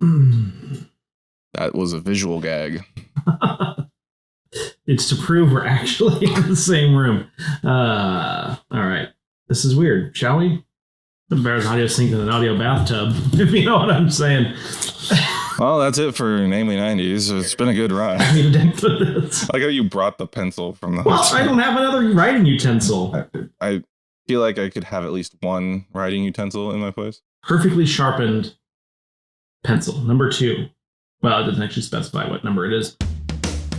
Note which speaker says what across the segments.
Speaker 1: That was a visual gag.
Speaker 2: It's to prove we're actually in the same room. All right. This is weird. Shall we? The better audio sink than an audio bathtub, if you know what I'm saying.
Speaker 1: Well, that's it for Namely 90s. It's been a good ride.
Speaker 2: I need a deck for this.
Speaker 1: I like how you brought the pencil from the
Speaker 2: Well,
Speaker 1: hotel.
Speaker 2: I don't have another writing utensil.
Speaker 1: I feel like I could have at least one writing utensil in my place.
Speaker 2: Perfectly sharpened pencil. Number 2. Well, it doesn't actually specify what number it is.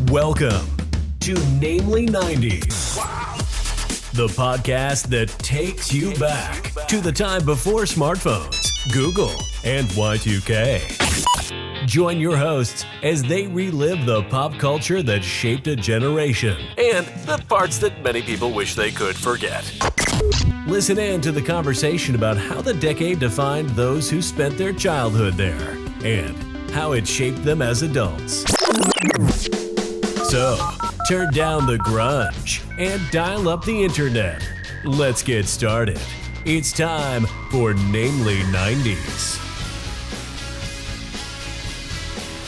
Speaker 3: Welcome to Namely 90s. Wow. The podcast that takes you back to the time before smartphones, Google, and Y2K. Join your hosts as they relive the pop culture that shaped a generation and the parts that many people wish they could forget. Listen in to the conversation about how the decade defined those who spent their childhood there and how it shaped them as adults. So, turn down the grunge and dial up the internet. Let's get started. It's time for Namely 90s.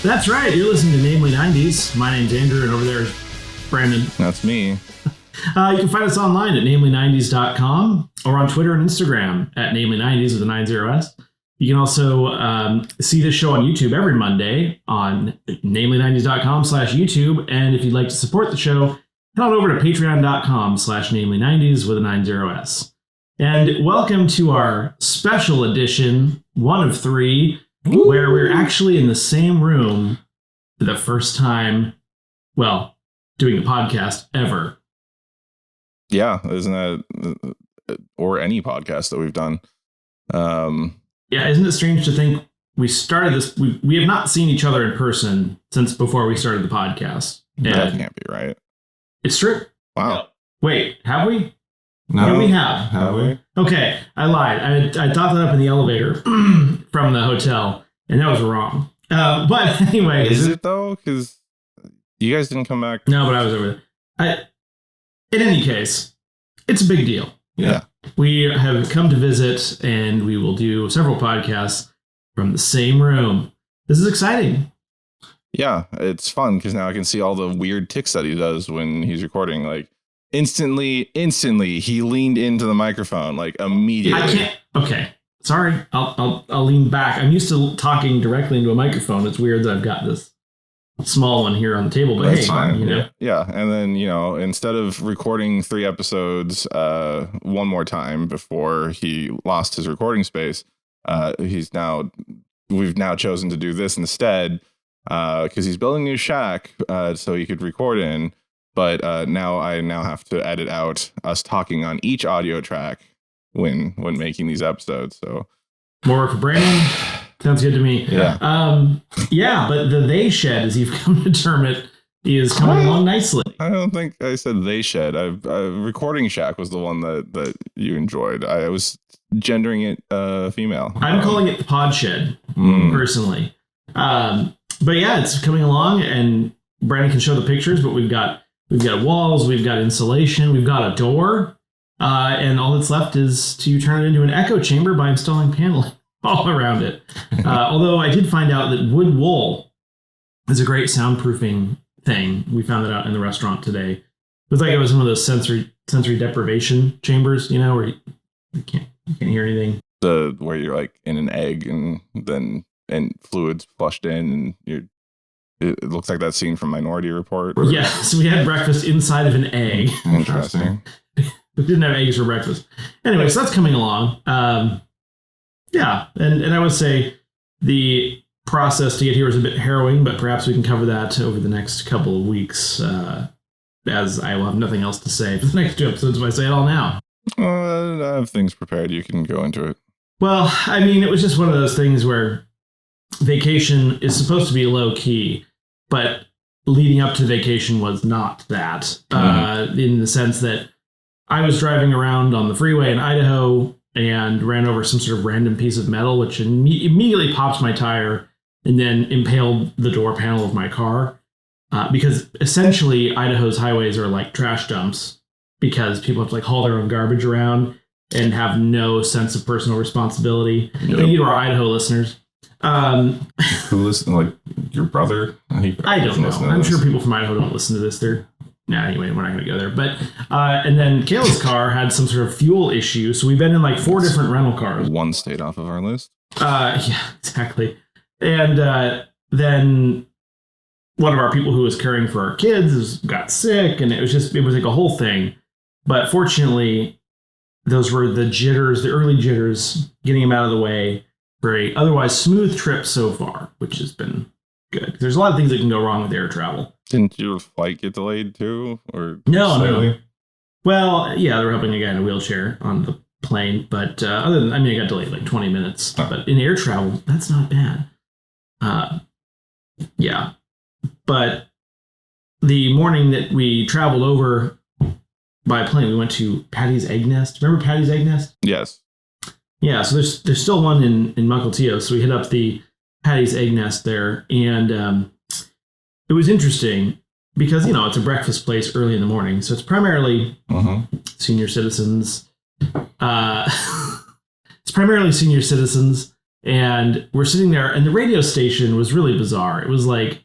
Speaker 2: That's right. You're listening to Namely 90s. My name's Andrew, and over there is Brandon.
Speaker 1: That's me.
Speaker 2: You can find us online at namely90s.com or on Twitter and Instagram at namely90s with a 90s. You can also see this show on YouTube every Monday on namely90s.com/YouTube. And if you'd like to support the show, head on over to patreon.com/namely90s with a 90s. And welcome to our special edition, one of 3, where we're actually in the same room for the first time, well, doing a podcast ever.
Speaker 1: Yeah, isn't that, or any podcast that we've done.
Speaker 2: Yeah, isn't it strange to think we started this? We have not seen each other in person since before we started the podcast.
Speaker 1: That can't be right.
Speaker 2: It's true.
Speaker 1: Wow.
Speaker 2: Wait, have we?
Speaker 1: No.
Speaker 2: Yeah, we have.
Speaker 1: Have we?
Speaker 2: Okay, I lied. I thought that up in the elevator from the hotel, and that was wrong. But anyway.
Speaker 1: Is it though? Because you guys didn't come back.
Speaker 2: No, but I was over there. In any case, it's a big deal.
Speaker 1: Yeah.
Speaker 2: We have come to visit, and we will do several podcasts from the same room. This is exciting.
Speaker 1: Yeah, it's fun because now I can see all the weird tics that he does when he's recording. Like instantly, he leaned into the microphone like immediately.
Speaker 2: I can't. Okay, sorry. I'll lean back. I'm used to talking directly into a microphone. It's weird that I've got this small one here on the table, but
Speaker 1: that's
Speaker 2: hey,
Speaker 1: fine.
Speaker 2: you know.
Speaker 1: Yeah, and then instead of recording 3 episodes one more time before he lost his recording space, we've now chosen to do this instead because he's building a new shack so he could record in. But now I have to edit out us talking on each audio track when making these episodes. So
Speaker 2: More work for Brandon. Sounds good to me.
Speaker 1: Yeah.
Speaker 2: But the they shed, as you've come to term it, is coming along nicely.
Speaker 1: I don't think I said they shed. Recording Shack was the one that you enjoyed. I was gendering it female.
Speaker 2: I'm calling it the pod shed, personally. But yeah, it's coming along, and Brandon can show the pictures, but we've got walls, we've got insulation, we've got a door, and all that's left is to turn it into an echo chamber by installing paneling all around it. Although I did find out that wood wool is a great soundproofing thing. We found that out in the restaurant today. It was like it was one of those sensory deprivation chambers, where you can't hear anything.
Speaker 1: Where you're like in an egg and fluids flushed in, and it looks like that scene from Minority Report.
Speaker 2: Yeah, so we had breakfast inside of an egg.
Speaker 1: Interesting.
Speaker 2: We didn't have eggs for breakfast. Anyway, so that's coming along. Yeah, and I would say the process to get here was a bit harrowing, but perhaps we can cover that over the next couple of weeks, as I will have nothing else to say for the next 2 episodes if I say it all now.
Speaker 1: I have things prepared. You can go into it.
Speaker 2: Well, I mean, it was just one of those things where vacation is supposed to be low key, but leading up to vacation was not that, in the sense that I was driving around on the freeway in Idaho and ran over some sort of random piece of metal, which immediately popped my tire and then impaled the door panel of my car. Because essentially Idaho's highways are like trash dumps because people have to haul their own garbage around and have no sense of personal responsibility.
Speaker 1: Yep.
Speaker 2: Thank you to our Idaho listeners.
Speaker 1: Who listen? Like your brother?
Speaker 2: I don't know. I'm sure people from Idaho don't listen to this. Anyway, we're not going to go there. But and then Kayla's car had some sort of fuel issue, so we've been in like 4 different rental cars.
Speaker 1: One stayed off of our list.
Speaker 2: Yeah, exactly. And then one of our people who was caring for our kids got sick, and it was like a whole thing. But fortunately, those were the early jitters, getting them out of the way for a otherwise smooth trip so far, which has been good. There's a lot of things that can go wrong with air travel.
Speaker 1: Didn't your flight get delayed too? Or
Speaker 2: no. Well, yeah, they were helping a guy in a wheelchair on the plane, but other than, it got delayed like 20 minutes.
Speaker 1: Huh.
Speaker 2: But in air travel, that's not bad. Yeah. But the morning that we traveled over by plane, we went to Patty's Egg Nest. Remember Patty's Egg Nest?
Speaker 1: Yes.
Speaker 2: Yeah, so there's still one in Mukilteo, so we hit up the Patty's Egg Nest there, and it was interesting because, it's a breakfast place early in the morning, so it's primarily senior citizens. It's primarily senior citizens, and we're sitting there, and the radio station was really bizarre. It was like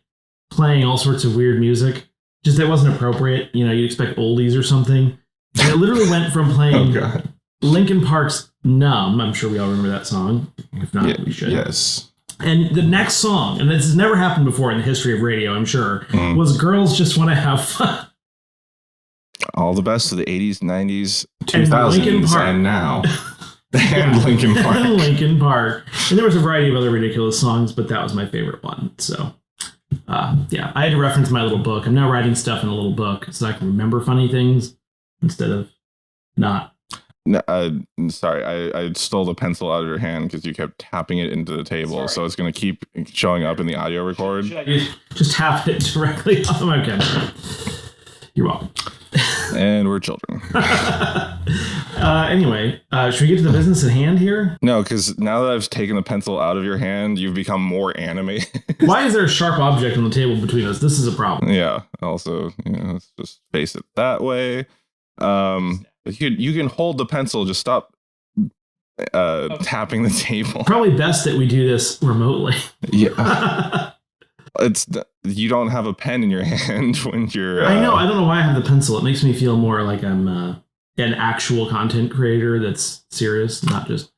Speaker 2: playing all sorts of weird music, just that wasn't appropriate. You'd expect oldies or something. And it literally went from playing Linkin Park's Numb. I'm sure we all remember that song. If not, we should.
Speaker 1: Yes.
Speaker 2: And the next song, and this has never happened before in the history of radio, I'm sure, was Girls Just Want to Have Fun.
Speaker 1: All the best of the 80s, 90s, 2000s, and now. And Linkin Park.
Speaker 2: And Linkin Park. And there was a variety of other ridiculous songs, but that was my favorite one. So, I had to reference my little book. I'm now writing stuff in a little book so I can remember funny things instead of not.
Speaker 1: No, sorry, I stole the pencil out of your hand because you kept tapping it into the table. So it's going to keep showing up in the audio record.
Speaker 2: Should I just tap it directly on the webcam? You're welcome.
Speaker 1: And we're children.
Speaker 2: Anyway, should we get to the business at hand here?
Speaker 1: No, because now that I've taken the pencil out of your hand, you've become more animated.
Speaker 2: Why is there a sharp object on the table between us? This is a problem.
Speaker 1: Yeah. Also, let's just face it that way. You can hold the pencil. Just stop tapping the table.
Speaker 2: Probably best that we do this remotely.
Speaker 1: Yeah. You don't have a pen in your hand when you're.
Speaker 2: I know. I don't know why I have the pencil. It makes me feel more like I'm an actual content creator that's serious, not just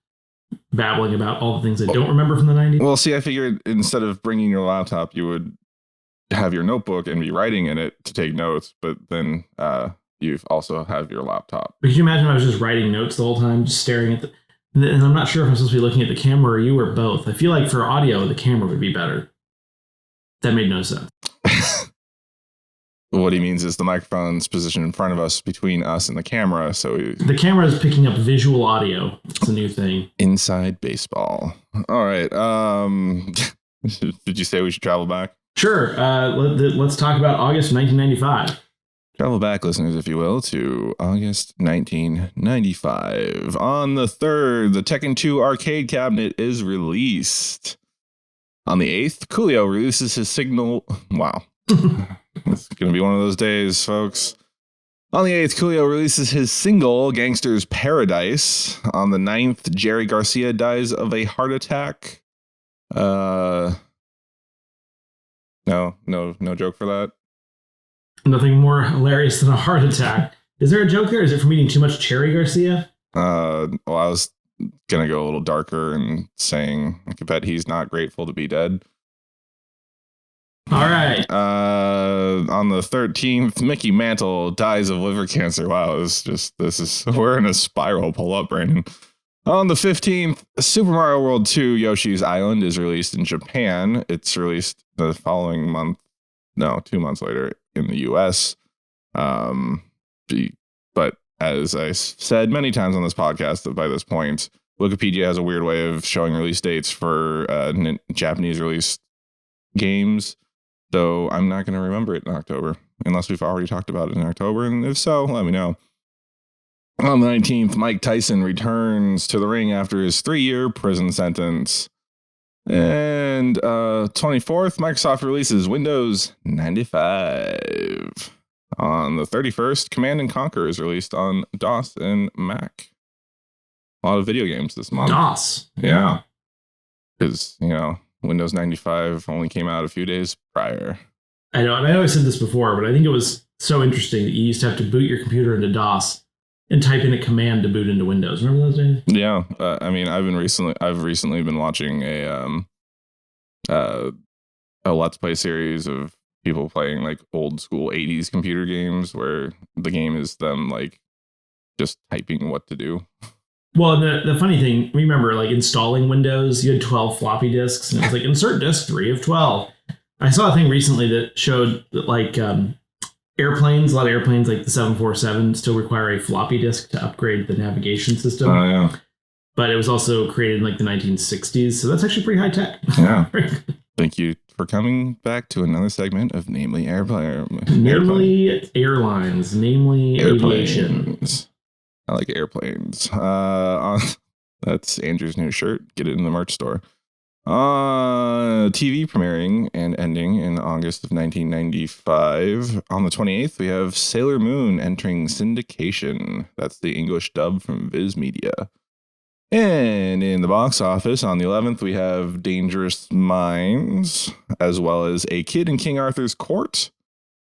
Speaker 2: babbling about all the things I don't remember from the 90s.
Speaker 1: Well, see, I figured instead of bringing your laptop, you would have your notebook and be writing in it to take notes. But then you also have your laptop.
Speaker 2: But could you imagine if I was just writing notes the whole time, just staring at and I'm not sure if I'm supposed to be looking at the camera or you or both. I feel like for audio, the camera would be better. That made no sense.
Speaker 1: What he means is the microphone's positioned in front of us, between us and the camera. So
Speaker 2: the camera is picking up visual audio. It's a new thing.
Speaker 1: Inside baseball. All right. Did you say we should travel back?
Speaker 2: Sure. Let's talk about August 1995.
Speaker 1: Travel back, listeners, if you will, to August 1995. On the 3rd, the Tekken 2 arcade cabinet is released. On the 8th, Coolio releases his signal. Wow. It's going to be one of those days, folks. On the 8th, Coolio releases his single, Gangster's Paradise. On the 9th, Jerry Garcia dies of a heart attack. No joke for that.
Speaker 2: Nothing more hilarious than a heart attack. Is there a joke there? Is it from eating too much Cherry Garcia?
Speaker 1: Well, I was going to go a little darker and saying, I bet he's not grateful to be dead.
Speaker 2: All right.
Speaker 1: On the 13th, Mickey Mantle dies of liver cancer. Wow, we're in a spiral. Pull up, Brandon. On the 15th, Super Mario World 2 Yoshi's Island is released in Japan. It's released the following month. No, 2 months later in the US. But as I said many times on this podcast, that by this point, Wikipedia has a weird way of showing release dates for Japanese released games. So I'm not going to remember it in October, unless we've already talked about it in October. And if so, let me know. On the 19th, Mike Tyson returns to the ring after his 3-year prison sentence. And 24th, Microsoft releases Windows 95. On the 31st, Command & Conquer is released on DOS and Mac. A lot of video games this month.
Speaker 2: DOS?
Speaker 1: Yeah. Because, Windows 95 only came out a few days prior.
Speaker 2: I know, and I know I said this before, but I think it was so interesting that you used to have to boot your computer into DOS and type in a command to boot into Windows. Remember those days?
Speaker 1: Yeah, I mean, I've recently been watching a Let's Play series of people playing like old school 80s computer games where the game is them like just typing what to do.
Speaker 2: Well, the funny thing, remember, like installing Windows, you had 12 floppy disks, and it was like insert disk 3 of 12. I saw a thing recently that showed that like airplanes, a lot of airplanes like the 747 still require a floppy disk to upgrade the navigation system.
Speaker 1: Oh, yeah.
Speaker 2: But it was also created in like the 1960s, so that's actually pretty high tech.
Speaker 1: Yeah. Thank you for coming back to another segment of Namely Airplane.
Speaker 2: Namely airlines, namely aviation.
Speaker 1: I like airplanes. That's Andrew's new shirt. Get it in the merch store. TV premiering and ending in August of 1995. On the 28th, we have Sailor Moon entering syndication. That's the English dub from Viz Media. And in the box office, on the 11th, we have Dangerous Minds, as well as A Kid in King Arthur's Court.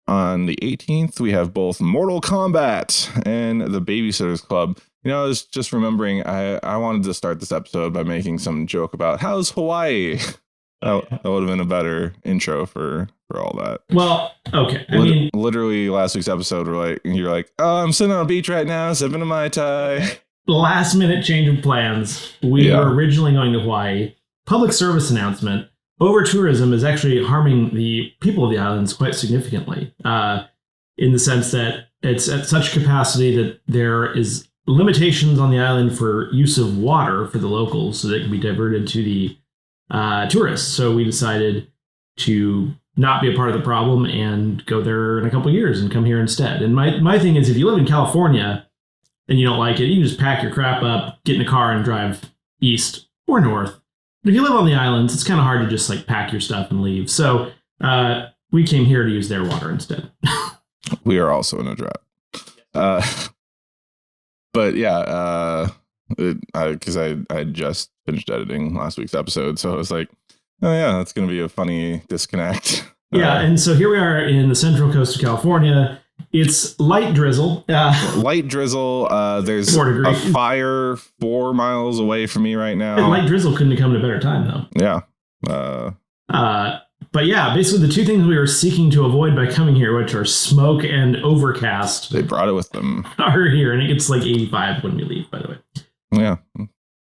Speaker 1: On the 18th, we have both Mortal Kombat and The Babysitter's Club. You know, I was just remembering, I wanted to start this episode by making some joke about how's Hawaii. That would have been a better intro for all that.
Speaker 2: Well, okay. I mean,
Speaker 1: literally last week's episode, you're like, oh, I'm sitting on a beach right now, sipping a Mai Tai.
Speaker 2: Last minute change of plans. We were originally going to Hawaii. Public service announcement. Over tourism is actually harming the people of the islands quite significantly, in the sense that it's at such capacity that there is limitations on the island for use of water for the locals, so that it can be diverted to the tourists. So we decided to not be a part of the problem and go there in a couple of years and come here instead. And my thing is, if you live in California and you don't like it, you can just pack your crap up, get in a car and drive east or north. But if you live on the islands, it's kind of hard to just like pack your stuff and leave. So we came here to use their water instead.
Speaker 1: We are also in a drought. But yeah, because I just finished editing last week's episode, so I was like, oh yeah, that's going to be a funny disconnect.
Speaker 2: Yeah, and so here we are in the central coast of California. It's light drizzle.
Speaker 1: Light drizzle. There's a fire 4 miles away from me right now.
Speaker 2: And light drizzle couldn't have come at a better time, though.
Speaker 1: Yeah.
Speaker 2: But yeah, basically the two things we were seeking to avoid by coming here, which are smoke and overcast.
Speaker 1: They brought it with them.
Speaker 2: Are here, and it gets like 85 when we leave, by the way.
Speaker 1: Yeah.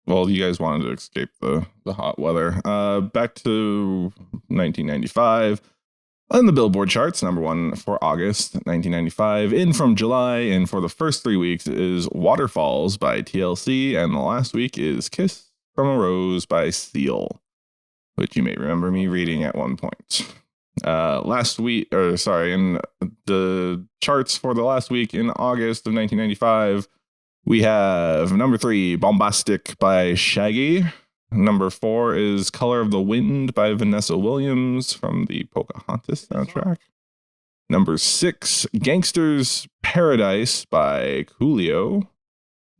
Speaker 1: Well, you guys wanted to escape the hot weather. Back to 1995. On the Billboard charts, number 1 for August 1995. In from July, and for the first 3 weeks is Waterfalls by TLC, and the last week is Kiss from a Rose by Seal, which you may remember me reading at one point. In the charts for the last week in August of 1995, we have number 3, Bombastic by Shaggy. Number 4 is Color of the Wind by Vanessa Williams from the Pocahontas soundtrack. Number 6, Gangster's Paradise by Coolio.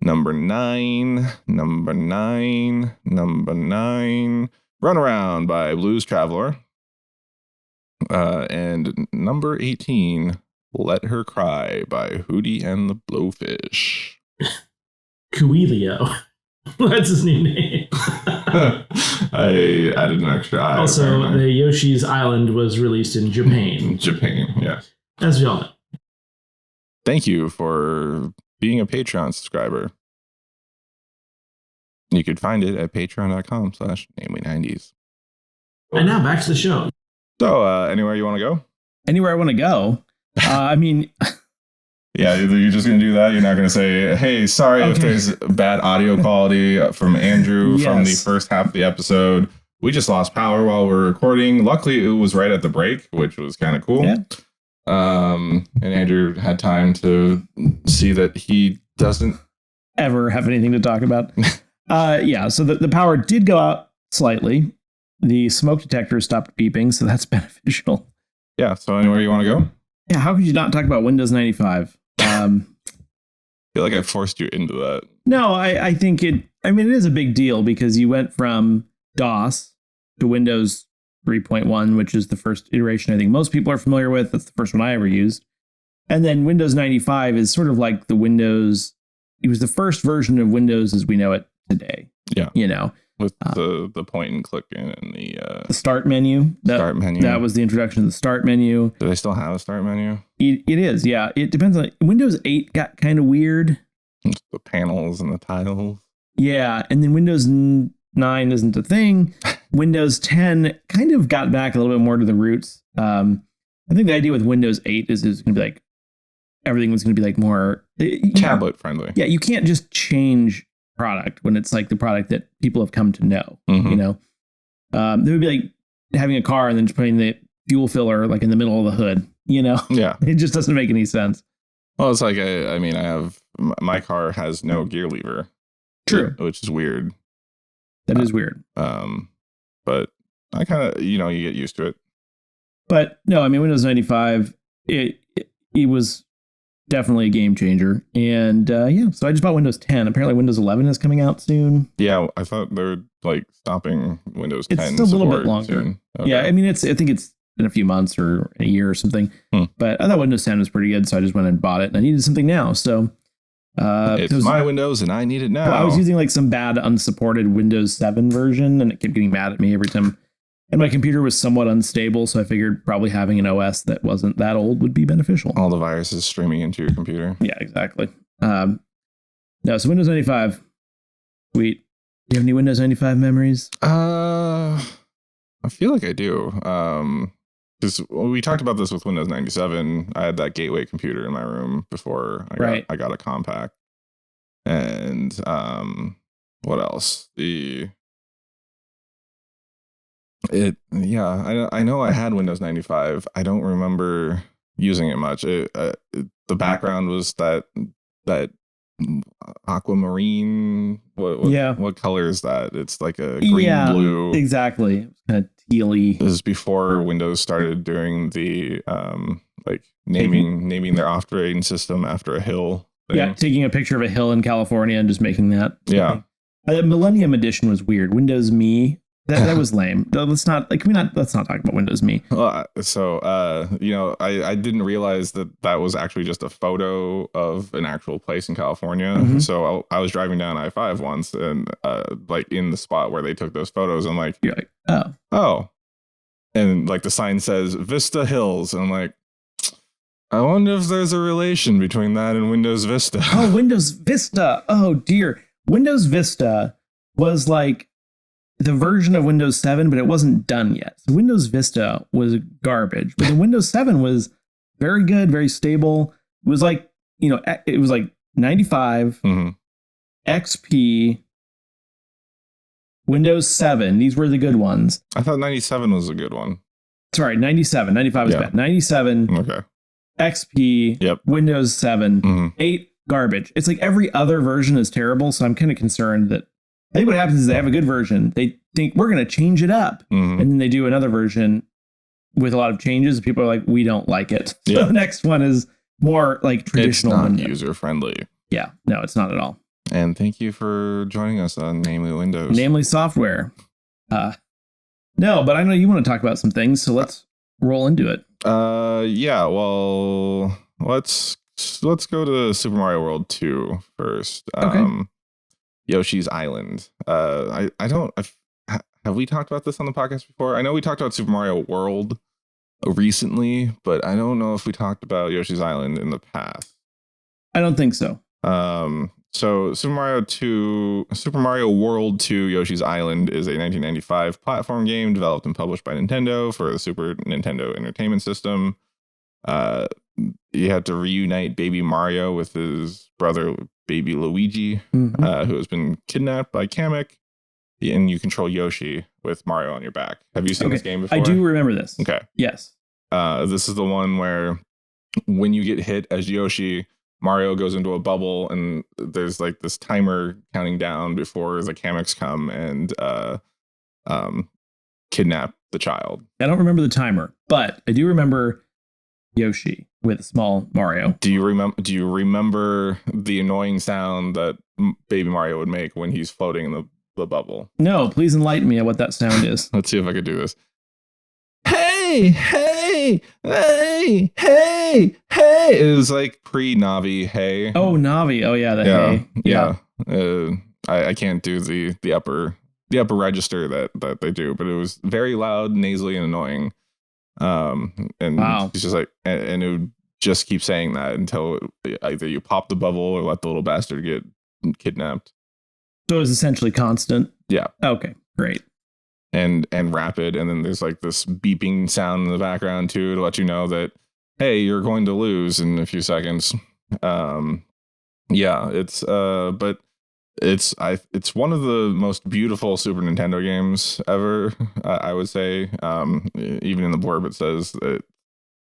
Speaker 1: Number 9, Runaround by Blues Traveler. And number 18, Let Her Cry by Hootie and the Blowfish.
Speaker 2: Coolio. That's his new name.
Speaker 1: I added an extra I.
Speaker 2: Also, the Yoshi's Island was released in Japan.
Speaker 1: Yes.
Speaker 2: As we all know.
Speaker 1: Thank you for being a Patreon subscriber. You could find it at patreon.com/namely90s.
Speaker 2: And now back to the show.
Speaker 1: So, anywhere you want to go?
Speaker 4: Anywhere I want to go. I mean...
Speaker 1: Yeah, you're just going to do that. You're not going to say, hey, sorry if there's bad audio quality from Andrew from the first half of the episode. We just lost power while we're recording. Luckily, it was right at the break, which was kind of cool.
Speaker 4: Yeah.
Speaker 1: And Andrew had time to see that he doesn't
Speaker 4: ever have anything to talk about. So the power did go out slightly. The smoke detector stopped beeping, so that's beneficial.
Speaker 1: Yeah, so anywhere you want to go?
Speaker 4: Yeah, how could you not talk about Windows 95?
Speaker 1: I feel like I forced you into that.
Speaker 4: No, I think it is a big deal because you went from DOS to Windows 3.1, which is the first iteration I think most people are familiar with. That's the first one I ever used. And then Windows 95 is sort of like the Windows. It was the first version of Windows as we know it today.
Speaker 1: Yeah.
Speaker 4: You know,
Speaker 1: with the point and click and the
Speaker 4: start menu.
Speaker 1: Start menu.
Speaker 4: That was the introduction of the start menu.
Speaker 1: Do they still have a start menu?
Speaker 4: It is. Yeah. It depends on Windows 8 got kind of weird.
Speaker 1: The panels and the tiles.
Speaker 4: Yeah. And then Windows 9 isn't a thing. Windows 10 kind of got back a little bit more to the roots. I think the idea with Windows 8 is it's going to be like everything was going to be like more
Speaker 1: tablet friendly.
Speaker 4: Yeah, you can't just change product when it's like the product that people have come to know.
Speaker 1: Mm-hmm.
Speaker 4: You know, it would be like having a car and then just putting the fuel filler like in the middle of the hood. You know,
Speaker 1: yeah,
Speaker 4: it just doesn't make any sense.
Speaker 1: Well, it's like I mean, I have my car has no gear lever.
Speaker 4: True,
Speaker 1: which is weird.
Speaker 4: That is weird.
Speaker 1: But I kind of you get used to it.
Speaker 4: But no, I mean Windows 95, it was definitely a game changer. And yeah, so I just bought Windows 10. Apparently Windows 11 is coming out soon.
Speaker 1: Yeah, I thought they were like stopping Windows 10.
Speaker 4: It's still a little bit longer. Okay. Yeah, I mean I think it's in a few months or a year or something. But I thought Windows 10 was pretty good, so I just went and bought it. And I needed something now, so
Speaker 1: it's my Windows and I need it now.
Speaker 4: Well, I was using like some bad unsupported Windows 7 version, and it kept getting mad at me every time. And my computer was somewhat unstable, so I figured probably having an OS that wasn't that old would be beneficial.
Speaker 1: All the viruses streaming into your computer.
Speaker 4: Yeah, exactly. No, so Windows 95. Sweet. Do you have any Windows 95 memories?
Speaker 1: I feel like I do. Because we talked about this with Windows 97. I had that gateway computer in my room before I got a compact. And what else? I know I had Windows 95. I don't remember using it much. The background was that aquamarine. What color is that? It's like a green blue.
Speaker 4: Exactly. Kind of tealy.
Speaker 1: This is before Windows started doing the like naming their operating system after a hill thing.
Speaker 4: Yeah, taking a picture of a hill in California and just making that.
Speaker 1: Yeah.
Speaker 4: The Millennium Edition was weird. Windows Me. That was lame. Let's not talk about Windows Me.
Speaker 1: I didn't realize that was actually just a photo of an actual place in California. Mm-hmm. So I was driving down I-5 once and like in the spot where they took those photos. I'm like,
Speaker 4: you're like,
Speaker 1: oh, and like the sign says Vista Hills. And I'm like, I wonder if there's a relation between that and Windows Vista.
Speaker 4: Oh, Windows Vista. Oh dear. Windows Vista was like the version of Windows 7, but it wasn't done yet. So Windows Vista was garbage, but the Windows 7 was very good, very stable. It was like, it was like 95,
Speaker 1: mm-hmm.
Speaker 4: XP, Windows 7. These were the good ones.
Speaker 1: I thought 97 was a good one.
Speaker 4: Sorry, 97. 95 was bad. 97,
Speaker 1: okay.
Speaker 4: XP,
Speaker 1: yep.
Speaker 4: Windows 7,
Speaker 1: mm-hmm.
Speaker 4: 8, garbage. It's like every other version is terrible, so I'm kind of concerned that I think what happens is they have a good version. They think we're going to change it up.
Speaker 1: Mm-hmm.
Speaker 4: And then they do another version with a lot of changes. People are like, we don't like it. So the next one is more like traditional.
Speaker 1: It's not user friendly.
Speaker 4: Yeah, no, it's not at all.
Speaker 1: And thank you for joining us on Namely Windows.
Speaker 4: Namely Software. No, but I know you want to talk about some things, so let's roll into it.
Speaker 1: Yeah, well, let's go to Super Mario World 2 first.
Speaker 4: Okay.
Speaker 1: Yoshi's Island. Have we talked about this on the podcast before? I know we talked about Super Mario World recently, but I don't know if we talked about Yoshi's Island in the past.
Speaker 4: I don't think so.
Speaker 1: So Super Mario World 2 Yoshi's Island is a 1995 platform game developed and published by Nintendo for the Super Nintendo Entertainment System. You had to reunite Baby Mario with his brother Baby Luigi,
Speaker 4: mm-hmm.
Speaker 1: Who has been kidnapped by Kamek, and you control Yoshi with Mario on your back. Have you seen this game before?
Speaker 4: I do remember this.
Speaker 1: Okay.
Speaker 4: Yes.
Speaker 1: This is the one where when you get hit as Yoshi, Mario goes into a bubble and there's like this timer counting down before the Kameks come and kidnap the child.
Speaker 4: I don't remember the timer, but I do remember Yoshi with small Mario.
Speaker 1: Do you remember the annoying sound that Baby Mario would make when he's floating in the the bubble.
Speaker 4: No, please enlighten me on what that sound is.
Speaker 1: Let's see if I could do this. Hey, hey, hey, hey, hey. It was like pre-Navi, hey.
Speaker 4: Oh, Navi. Oh, yeah, the hey.
Speaker 1: Yeah. I can't do the upper register that they do, but it was very loud, nasally, and annoying. And
Speaker 4: wow.
Speaker 1: It's just like, and it would just keep saying that until either you pop the bubble or let the little bastard get kidnapped.
Speaker 4: So it was essentially constant.
Speaker 1: Yeah.
Speaker 4: Okay, great.
Speaker 1: And rapid, and then there's like this beeping sound in the background too to let you know that, hey, you're going to lose in a few seconds. Yeah, but it's one of the most beautiful Super Nintendo games ever. I would say, even in the blurb it says that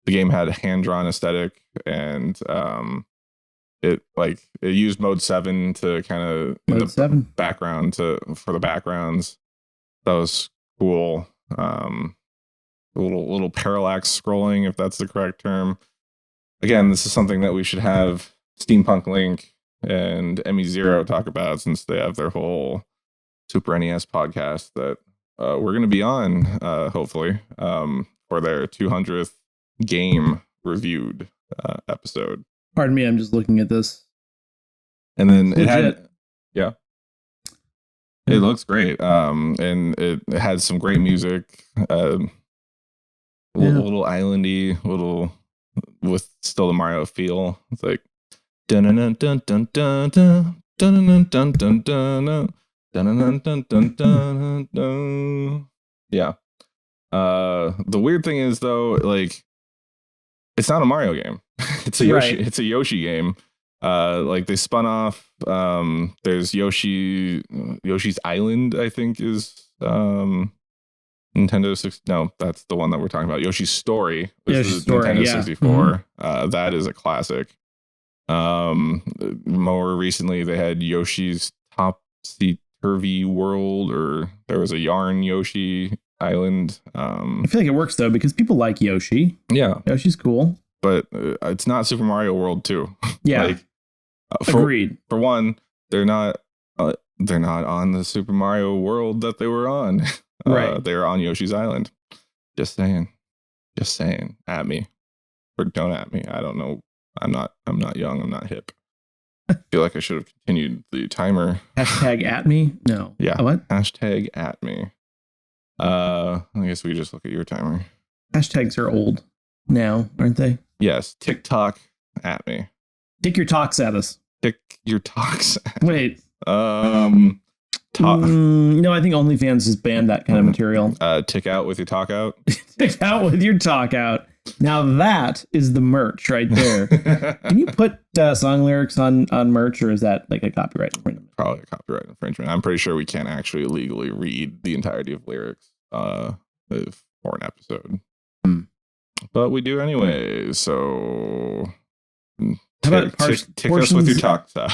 Speaker 1: the game had a hand-drawn aesthetic, and it used mode 7 to kind of
Speaker 4: mode 7
Speaker 1: background for the backgrounds. That was cool. Little parallax scrolling, if that's the correct term. Again, this is something that we should have Steampunk Link and ME0 talk about, since they have their whole Super NES podcast that we're going to be on, hopefully, for their 200th game reviewed episode.
Speaker 4: Pardon me, I'm just looking at this.
Speaker 1: And then it looks great. And it had some great music, little islandy, little with still the Mario feel. It's like dun dun dun dun dun dun dun dun dun dun dun dun dun dun. Yeah. The weird thing is though, like, it's not a Mario game. It's a Yoshi. Right. It's a Yoshi game. Like they spun off. There's Yoshi's Island, I think, is Nintendo 6. No, that's the one that we're talking about. Yoshi's Story.
Speaker 4: Yoshi's Story,
Speaker 1: Nintendo
Speaker 4: yeah.
Speaker 1: 64. Mm-hmm. That is a classic. More recently, they had Yoshi's Topsy-Turvy World, or there was a Yarn Yoshi Island.
Speaker 4: I feel like it works though because people like Yoshi.
Speaker 1: Yeah,
Speaker 4: Yoshi's cool,
Speaker 1: but it's not Super Mario World 2.
Speaker 4: Yeah, like, agreed.
Speaker 1: For one, they're not on the Super Mario World that they were on.
Speaker 4: Right,
Speaker 1: they're on Yoshi's Island. Just saying. At me, or don't at me. I don't know. I'm not young. I'm not hip. I feel like I should have continued the timer.
Speaker 4: Hashtag at me? No.
Speaker 1: Yeah.
Speaker 4: What?
Speaker 1: Hashtag at me. I guess we just look at your timer.
Speaker 4: Hashtags are old now, aren't they?
Speaker 1: Yes. TikTok at me.
Speaker 4: Tick your talks at us.
Speaker 1: Tick your talks at
Speaker 4: Wait.
Speaker 1: No,
Speaker 4: I think OnlyFans has banned that kind of material.
Speaker 1: Tick out with your talk out.
Speaker 4: Tick out with your talk out. Now that is the merch right there. Can you put song lyrics on merch, or is that like a copyright infringement?
Speaker 1: Probably a copyright infringement. I'm pretty sure we can't actually legally read the entirety of lyrics for an episode. But we do anyway, so
Speaker 4: how about
Speaker 1: tick us with your talks out.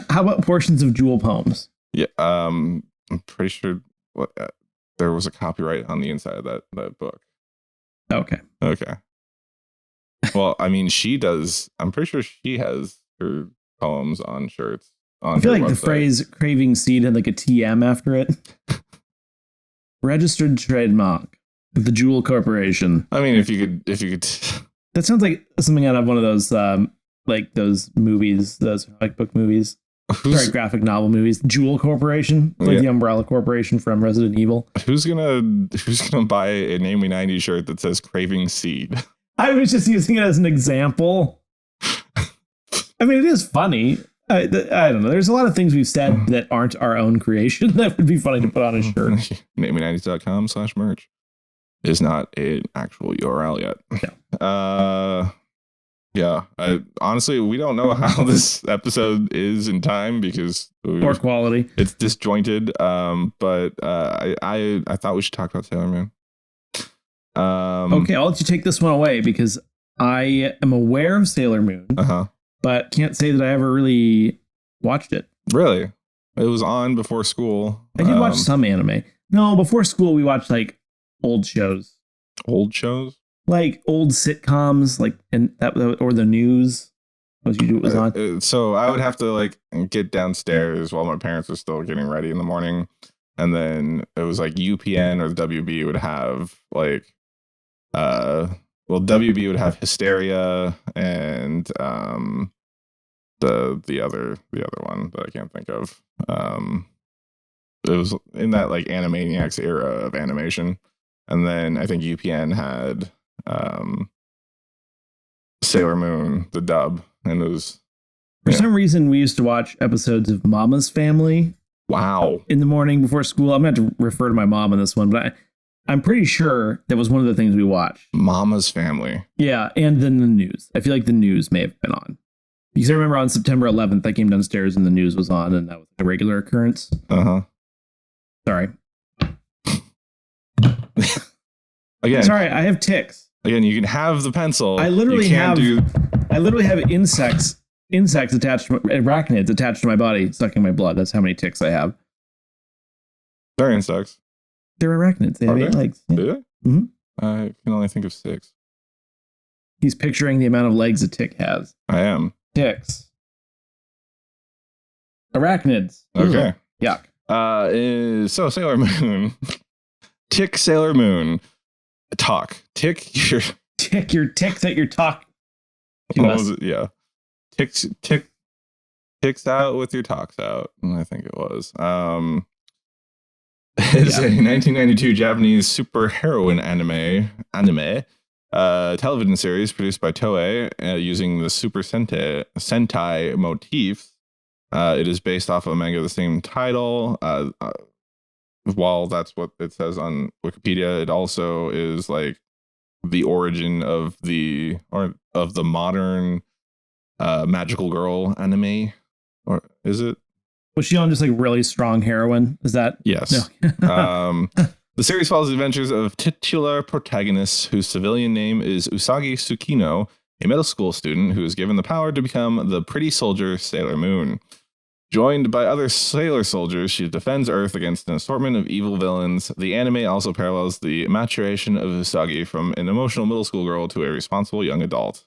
Speaker 4: How about portions of Jewel poems?
Speaker 1: Yeah, I'm pretty sure there was a copyright on the inside of that book.
Speaker 4: Okay.
Speaker 1: Well, I mean, she does. I'm pretty sure she has her poems on shirts. I
Speaker 4: feel like
Speaker 1: website.
Speaker 4: The phrase "craving seed" had like a TM after it. Registered trademark of the Jewel Corporation.
Speaker 1: I mean, if you could.
Speaker 4: That sounds like something out of one of those like those movies, those comic book movies. Sorry, graphic novel movies. Jewel Corporation, like the Umbrella Corporation from Resident Evil.
Speaker 1: Who's gonna buy a Name Me 90 shirt that says "Craving Seed"?
Speaker 4: I was just using it as an example. I mean, it is funny. I don't know. There's a lot of things we've said that aren't our own creation that would be funny to put on a shirt.
Speaker 1: NameMe90s.com/merch is not an actual URL yet.
Speaker 4: No.
Speaker 1: Yeah. Honestly, we don't know how this episode is in time because
Speaker 4: or quality.
Speaker 1: It's disjointed. But I thought we should talk about Sailor Moon.
Speaker 4: Okay, I'll let you take this one away because I am aware of Sailor Moon, but can't say that I ever really watched it.
Speaker 1: Really? It was on before school.
Speaker 4: I did watch some anime. No, before school we watched like old shows.
Speaker 1: Old shows?
Speaker 4: Like old sitcoms, like or the news. It was on.
Speaker 1: So I would have to like get downstairs while my parents were still getting ready in the morning and then it was like UPN or the WB would have like WB would have Hysteria and the other one that I can't think of. It was in that like Animaniacs era of animation, and then I think UPN had Sailor Moon, the dub, and it was
Speaker 4: for some reason we used to watch episodes of Mama's Family.
Speaker 1: Wow!
Speaker 4: In the morning before school. I'm going to have to refer to my mom on this one, but I'm pretty sure that was one of the things we watched.
Speaker 1: Mama's Family.
Speaker 4: Yeah, and then the news. I feel like the news may have been on. Because I remember on September 11th, I came downstairs and the news was on, and that was a regular occurrence.
Speaker 1: Uh-huh.
Speaker 4: Sorry.
Speaker 1: Again.
Speaker 4: Sorry, I have ticks.
Speaker 1: Again, you can have the pencil.
Speaker 4: I literally have insects attached to arachnids attached to my body, sucking my blood. That's how many ticks I have.
Speaker 1: They're insects.
Speaker 4: They're arachnids. They have 8 legs. Yeah.
Speaker 1: Do they?
Speaker 4: Mm-hmm.
Speaker 1: I can only think of 6.
Speaker 4: He's picturing the amount of legs a tick has.
Speaker 1: I am.
Speaker 4: Ticks. Arachnids.
Speaker 1: Okay.
Speaker 4: Yuck.
Speaker 1: So Sailor Moon. Tick Sailor Moon. Talk. Tick your
Speaker 4: ticks at your talk.
Speaker 1: What was it? Yeah. Ticks out with your talks out. I think it was. It's a 1992 Japanese superheroine anime television series produced by Toei using the Super Sentai motifs. It is based off of a manga of the same title. While that's what it says on Wikipedia, it also is like the origin of the modern magical girl anime, or is it?
Speaker 4: Was she on just like really strong heroin? Is that?
Speaker 1: Yes. No. The series follows the adventures of titular protagonists whose civilian name is Usagi Tsukino, a middle school student who is given the power to become the pretty soldier Sailor Moon. Joined by other sailor soldiers, she defends Earth against an assortment of evil villains. The anime also parallels the maturation of Usagi from an emotional middle school girl to a responsible young adult.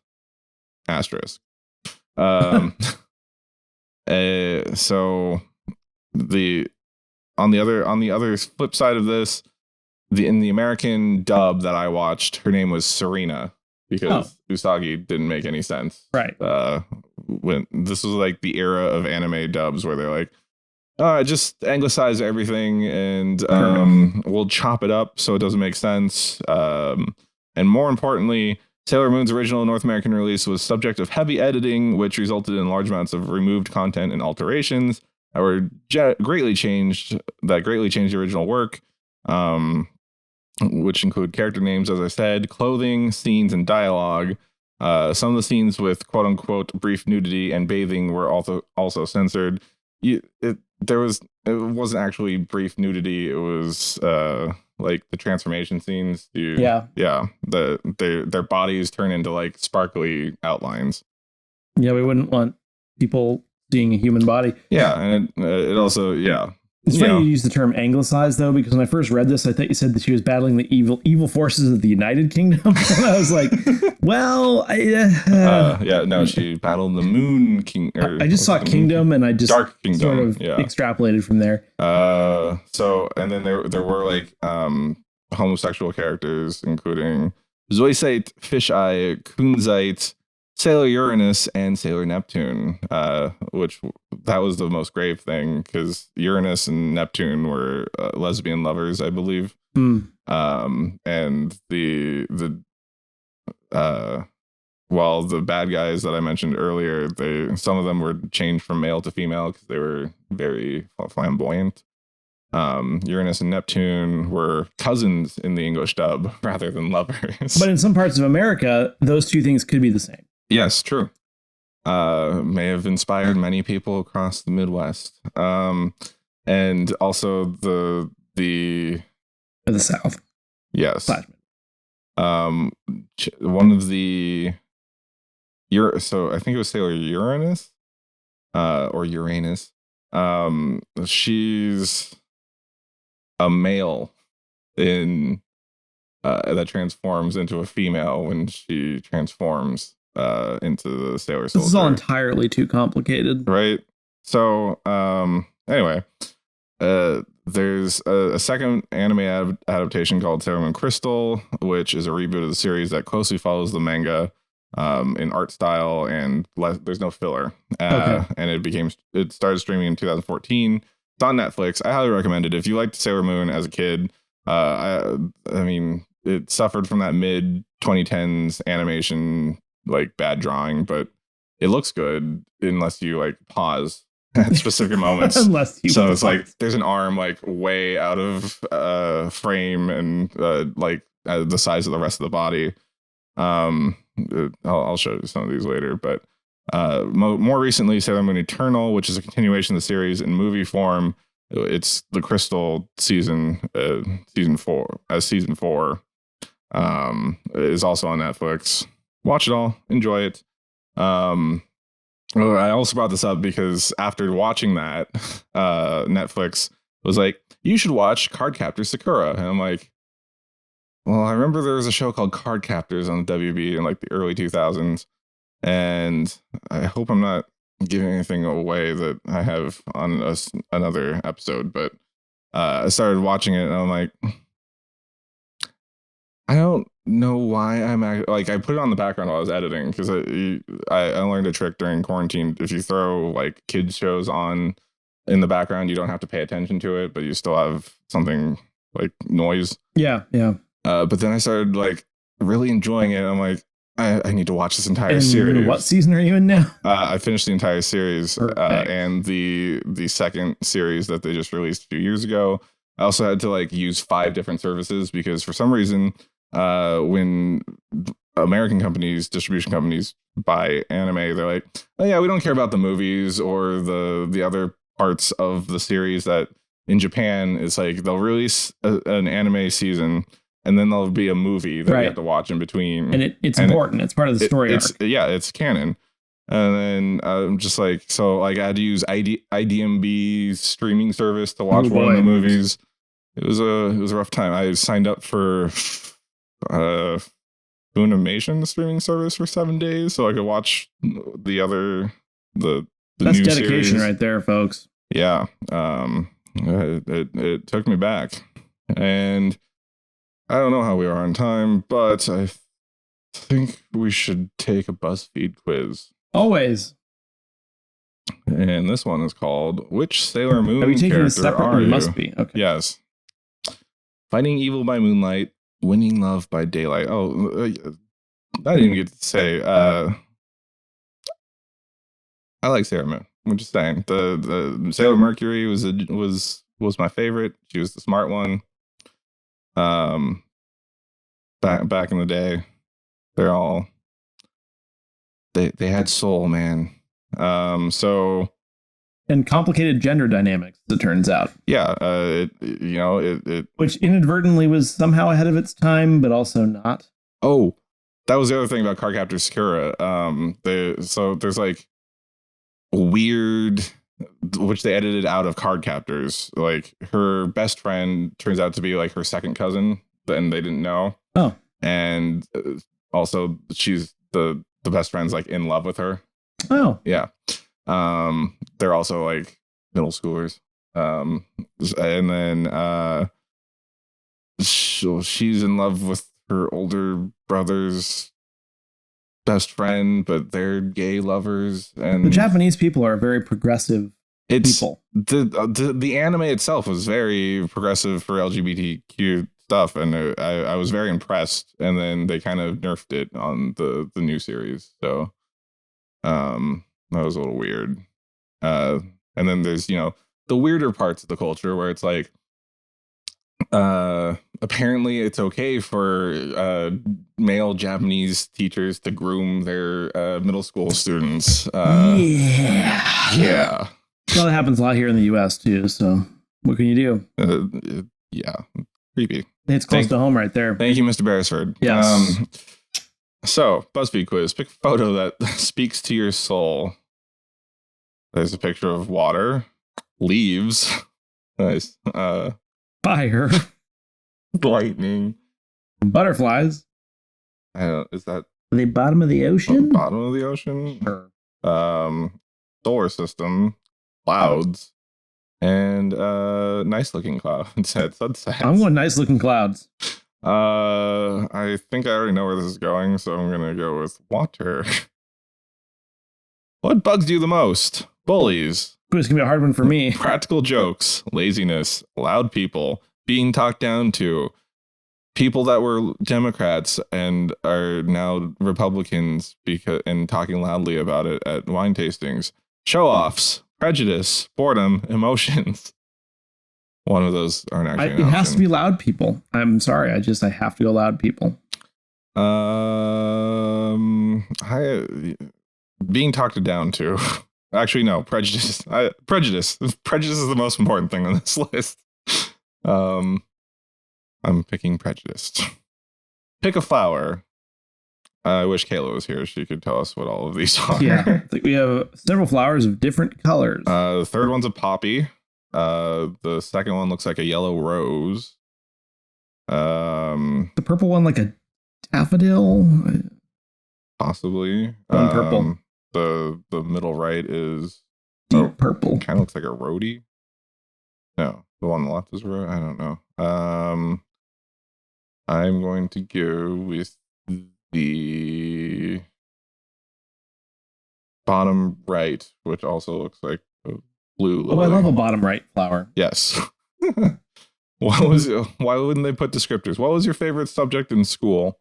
Speaker 1: Asterisk. So on the other flip side of this, in the American dub that I watched, her name was Serena because Usagi didn't make any sense.
Speaker 4: Right.
Speaker 1: When this was like the era of anime dubs where they're like, just anglicize everything and we'll chop it up so it doesn't make sense. And more importantly, Sailor Moon's original North American release was subject of heavy editing, which resulted in large amounts of removed content and alterations that were greatly changed the original work, which include character names, as I said, clothing, scenes, and dialogue. Some of the scenes with quote unquote brief nudity and bathing were also censored. It wasn't actually brief nudity. It was like the transformation scenes. Their bodies turn into like sparkly outlines.
Speaker 4: Yeah, we wouldn't want people seeing a human body.
Speaker 1: Yeah, and it also
Speaker 4: It's funny you use the term anglicized, though, because when I first read this, I thought you said that she was battling the evil forces of the United Kingdom. And I was like, well,
Speaker 1: she battled the Moon King.
Speaker 4: I just saw Kingdom, and I just
Speaker 1: Dark Kingdom,
Speaker 4: sort of extrapolated from there.
Speaker 1: And then there were like homosexual characters, including Zoisite, Fisheye, Kunzite, Sailor Uranus, and Sailor Neptune, which that was the most grave thing because Uranus and Neptune were lesbian lovers, I believe. And while the bad guys that I mentioned earlier, some of them were changed from male to female because they were very flamboyant. Uranus and Neptune were cousins in the English dub rather than lovers.
Speaker 4: But in some parts of America, those two things could be the same.
Speaker 1: Yes, true. May have inspired many people across the Midwest. And also the
Speaker 4: South.
Speaker 1: Yes. One of the so I think it was Sailor Uranus, or Uranus. She's a male in that transforms into a female when she transforms into the Sailor Soldier.
Speaker 4: This is all entirely too complicated,
Speaker 1: right? So anyway, there's a second anime adaptation called Sailor Moon Crystal, which is a reboot of the series that closely follows the manga in art style and there's no filler. And it started streaming in 2014. It's on Netflix. I highly recommend it. If you liked Sailor Moon as a kid, I mean, it suffered from that mid 2010s animation, like bad drawing, but it looks good unless you like pause at specific moments. So it's like there's an arm like way out of frame and like the size of the rest of the body. I'll show you some of these later, but more recently, Sailor Moon Eternal, which is a continuation of the series in movie form. It's the Crystal season 4 is also on Netflix. Watch it all, enjoy it. I also brought this up because after watching that, Netflix was like, you should watch Card Captor Sakura. And I'm like, well, I remember there was a show called Card Captors on the WB in like the early 2000s. And I hope I'm not giving anything away that I have on another episode. But I started watching it and I'm like, I don't know why like I put it on the background while I was editing because I learned a trick during quarantine. If you throw like kids shows on in the background, you don't have to pay attention to it, but you still have something like noise.
Speaker 4: Yeah.
Speaker 1: But then I started like really enjoying it. I'm like, I need to watch this entire series.
Speaker 4: What season are you in now?
Speaker 1: I finished the entire series and the second series that they just released a few years ago. I also had to like use 5 different services because for some reason, when American distribution companies buy anime, they're like, oh yeah, we don't care about the movies or the other parts of the series. That in Japan is like they'll release an anime season and then there'll be a movie that you have to watch in between, and it's
Speaker 4: important. It's part of the story arc.
Speaker 1: It's canon. And then I'm just like, so like I had to use IDMB streaming service to watch one of the movies. It was a rough time. I signed up for Funimation streaming service for 7 days so I could watch the
Speaker 4: That's
Speaker 1: new
Speaker 4: dedication
Speaker 1: series.
Speaker 4: right there, folks.
Speaker 1: Yeah. It took me back, and I don't know how we are on time, but I think we should take a Buzzfeed quiz.
Speaker 4: Always.
Speaker 1: And this one is called "Which Sailor Moon
Speaker 4: are we taking
Speaker 1: character
Speaker 4: separate?
Speaker 1: are you?"
Speaker 4: Must be. Okay.
Speaker 1: Yes. Fighting evil by moonlight, winning love by daylight. Oh, I didn't get to say. I like Sailor Moon. I'm just saying. The Sailor Mercury was my favorite. She was the smart one. Back in the day, they're all they had soul, man. So.
Speaker 4: And complicated gender dynamics, as it turns out.
Speaker 1: Yeah, it
Speaker 4: which inadvertently was somehow ahead of its time, but also not.
Speaker 1: Oh, that was the other thing about Card Captor Sakura. There's like weird, which they edited out of Card Captors. Like her best friend turns out to be like her second cousin, and they didn't know.
Speaker 4: Oh,
Speaker 1: and also she's the best friend's like in love with her.
Speaker 4: Oh,
Speaker 1: yeah. They're also like middle schoolers. And then she's in love with her older brother's best friend, but they're gay lovers. And
Speaker 4: the Japanese people are very progressive people.
Speaker 1: The anime itself was very progressive for LGBTQ stuff, and I was very impressed. And then they kind of nerfed it on the new series, so that was a little weird. And then there's, the weirder parts of the culture where it's like, apparently it's okay for male Japanese teachers to groom their middle school students. Yeah.
Speaker 4: Well, that happens a lot here in the U.S. too. So what can you
Speaker 1: do? Yeah. Creepy.
Speaker 4: It's close to home right there.
Speaker 1: Thank you, Mr. Beresford.
Speaker 4: Yes.
Speaker 1: So, BuzzFeed quiz. Pick a photo that speaks to your soul. There's a picture of water, leaves, nice.
Speaker 4: Fire,
Speaker 1: lightning,
Speaker 4: butterflies.
Speaker 1: I don't know, is that
Speaker 4: the bottom of the ocean?
Speaker 1: Bottom of the ocean.
Speaker 4: Sure.
Speaker 1: Solar system, clouds, And nice looking clouds at sunset.
Speaker 4: I'm going nice looking clouds.
Speaker 1: I think I already know where this is going, so I'm gonna go with water. What bugs you the most? Bullies,
Speaker 4: Ooh, it's gonna be a hard one for me.
Speaker 1: practical jokes, laziness, loud people, being talked down to, people that were Democrats and are now Republicans and talking loudly about it at wine tastings, show-offs, prejudice, boredom, emotions. One of those aren't actually
Speaker 4: It has to be loud people. I'm sorry. I have to go loud people.
Speaker 1: Being talked down to. Actually, no, prejudice. Prejudice. Prejudice is the most important thing on this list. I'm picking prejudice. Pick a flower. I wish Kayla was here. She could tell us what all of these are.
Speaker 4: Yeah, we have several flowers of different colors.
Speaker 1: The third one's a poppy. The second one looks like a yellow rose.
Speaker 4: The purple one like a daffodil.
Speaker 1: Possibly.
Speaker 4: One purple.
Speaker 1: The middle right is
Speaker 4: Deep purple.
Speaker 1: kind of looks like a roadie. No, the one on the left is a road. I don't know. I'm going to go with the bottom right, which also looks like a blue lily.
Speaker 4: Oh, I love a bottom right flower.
Speaker 1: Yes. Why wouldn't they put descriptors? What was your favorite subject in school?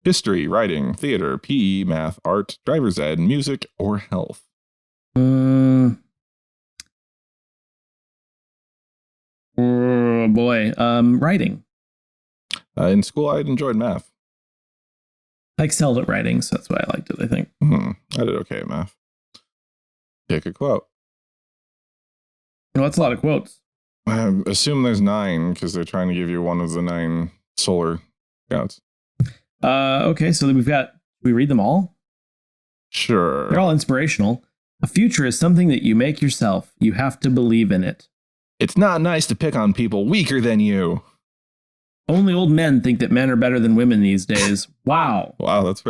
Speaker 1: History, writing, theater, PE, math, art, driver's ed, music, or health?
Speaker 4: Oh boy. Writing.
Speaker 1: In school, I enjoyed math.
Speaker 4: I excelled at writing, so that's why I liked it, I think.
Speaker 1: I did okay at math. Pick a quote.
Speaker 4: Well, that's a lot of quotes.
Speaker 1: I assume there's 9 because they're trying to give you one of the 9 solar scouts.
Speaker 4: Okay, so we read them all?
Speaker 1: Sure.
Speaker 4: They're all inspirational. A future is something that you make yourself. You have to believe in it.
Speaker 1: It's not nice to pick on people weaker than you.
Speaker 4: Only old men think that men are better than women these days. Wow.
Speaker 1: Wow, that's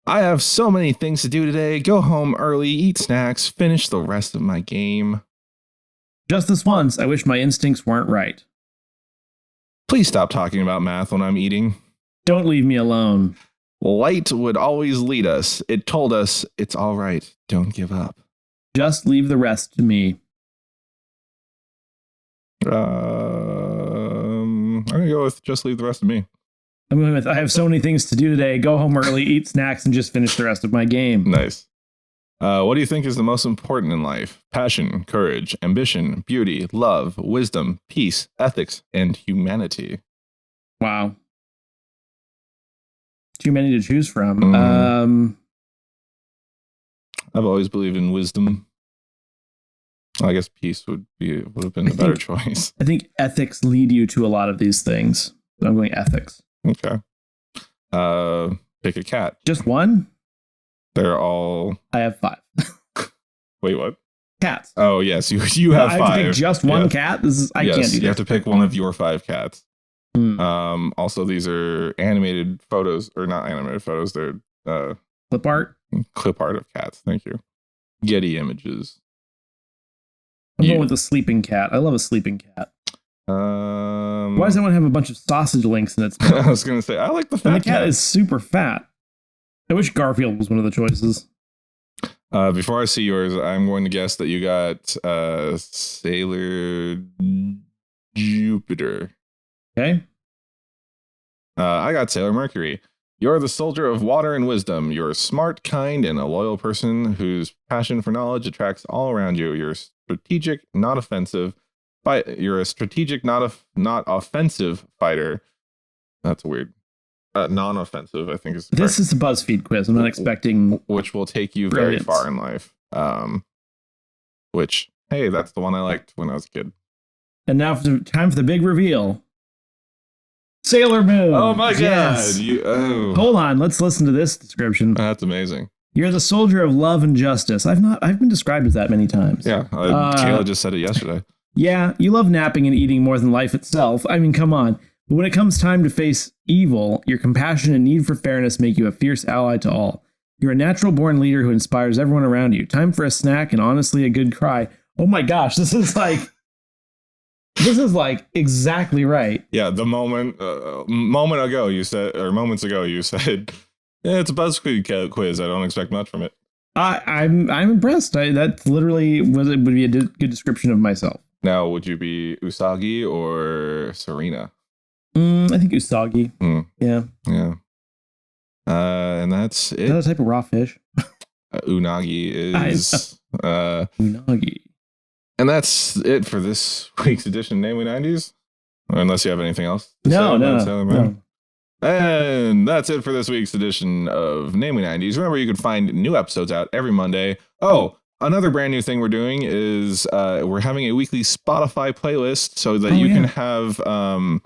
Speaker 1: I have so many things to do today. Go home early, eat snacks, finish the rest of my game.
Speaker 4: Just this once, I wish my instincts weren't right.
Speaker 1: Please stop talking about math when I'm eating.
Speaker 4: Don't leave me alone.
Speaker 1: Light would always lead us. It told us it's all right. Don't give up.
Speaker 4: Just leave the rest to me.
Speaker 1: I'm going to go with just leave the rest of me.
Speaker 4: I'm going with I have so many things to do today. Go home early, eat snacks, and just finish the rest of my game.
Speaker 1: Nice. What do you think is the most important in life? Passion, courage, ambition, beauty, love, wisdom, peace, ethics, and humanity.
Speaker 4: Wow. Too many to choose from.
Speaker 1: I've always believed in wisdom. I guess peace would have been a better choice.
Speaker 4: I think ethics lead you to a lot of these things. So I'm going ethics.
Speaker 1: Okay. Pick a cat.
Speaker 4: Just one?
Speaker 1: They're all...
Speaker 4: I have 5.
Speaker 1: Wait, what?
Speaker 4: Cats.
Speaker 1: Oh, yes. You have 5.
Speaker 4: I have to pick just one cat? I can't do that.
Speaker 1: You have to pick one of your 5 cats. Also, these are animated photos, or not animated photos. They're
Speaker 4: clip art?
Speaker 1: Clip art of cats. Thank you. Getty images.
Speaker 4: I'm going with the sleeping cat. I love a sleeping cat. Why does that one have a bunch of sausage links in its mouth?
Speaker 1: I was going to say, I like the fat
Speaker 4: and the cat is super fat. I wish Garfield was one of the choices.
Speaker 1: Before I see yours, I'm going to guess that you got Sailor Jupiter.
Speaker 4: Okay.
Speaker 1: I got Sailor Mercury. You're the soldier of water and wisdom. You're smart, kind, and a loyal person whose passion for knowledge attracts all around you. You're strategic, not offensive. You're a strategic, not offensive fighter. That's weird. Non-offensive, I think is correct.
Speaker 4: This is a BuzzFeed quiz. I'm not expecting...
Speaker 1: Which will take you
Speaker 4: brilliance.
Speaker 1: very far in life. Which, hey, that's the one I liked when I was a kid.
Speaker 4: And now time for the big reveal. Sailor Moon.
Speaker 1: Oh my
Speaker 4: yes.
Speaker 1: God.
Speaker 4: Hold on. Let's listen to this description.
Speaker 1: That's amazing.
Speaker 4: You're the soldier of love and justice. I've been described as that many times.
Speaker 1: Yeah. Kayla just said it yesterday.
Speaker 4: Yeah. You love napping and eating more than life itself. I mean, come on. But when it comes time to face evil, your compassion and need for fairness make you a fierce ally to all. You're a natural born leader who inspires everyone around you. Time for a snack and honestly a good cry. Oh my gosh, this is like exactly right.
Speaker 1: Yeah, the moments ago you said, yeah, it's a BuzzFeed quiz. I don't expect much from it.
Speaker 4: I'm impressed. That literally would be a good description of myself.
Speaker 1: Now, would you be Usagi or Serena?
Speaker 4: I think Usagi. Yeah.
Speaker 1: Yeah. And that's it.
Speaker 4: Is that a type of raw fish?
Speaker 1: Unagi is
Speaker 4: Unagi.
Speaker 1: And that's it for this week's edition of Namely 90s. Unless you have anything else to
Speaker 4: No.
Speaker 1: And that's it for this week's edition of Namely 90s. Remember, you can find new episodes out every Monday. Oh, another brand new thing we're doing is we're having a weekly Spotify playlist so that you can have a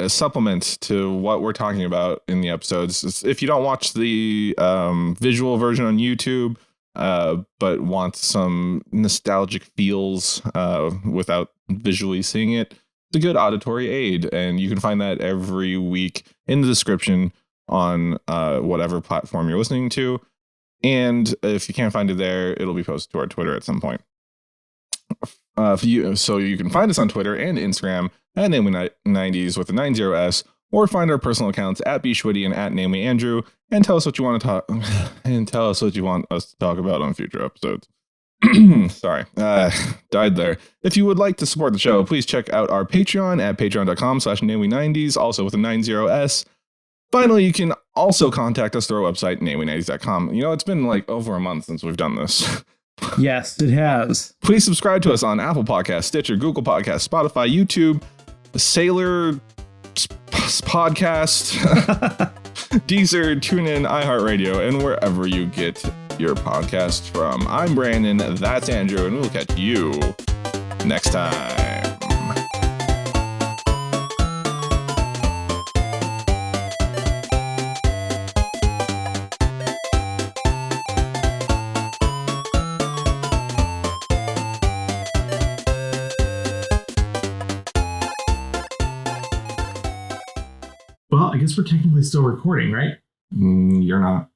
Speaker 1: supplement to what we're talking about in the episodes. If you don't watch the visual version on YouTube, but want some nostalgic feels without visually seeing it, it's a good auditory aid. And you can find that every week in the description on whatever platform you're listening to. And if you can't find it there, it'll be posted to our Twitter at some point. So you can find us on Twitter and Instagram at Namely90s with the 90s, or find our personal accounts at bschwitty and at NamelyAndrew, and tell us what you want to talk and tell us what you want us to talk about on future episodes. Sorry, died there. If you would like to support the show, please check out our Patreon at patreon.com/Namely90s, also with a 90s. Finally, you can also contact us through our website, Namely90s.com. You know, it's been like over a month since we've done this.
Speaker 4: Yes, it has.
Speaker 1: Please subscribe to us on Apple Podcasts, Stitcher, Google Podcasts, Spotify, YouTube, Sailor Podcast, Deezer, TuneIn, iHeartRadio, and wherever you get your podcasts from. I'm Brandon, that's Andrew, and we'll catch you next time.
Speaker 2: Well, I guess we're technically still recording, right?
Speaker 1: You're not.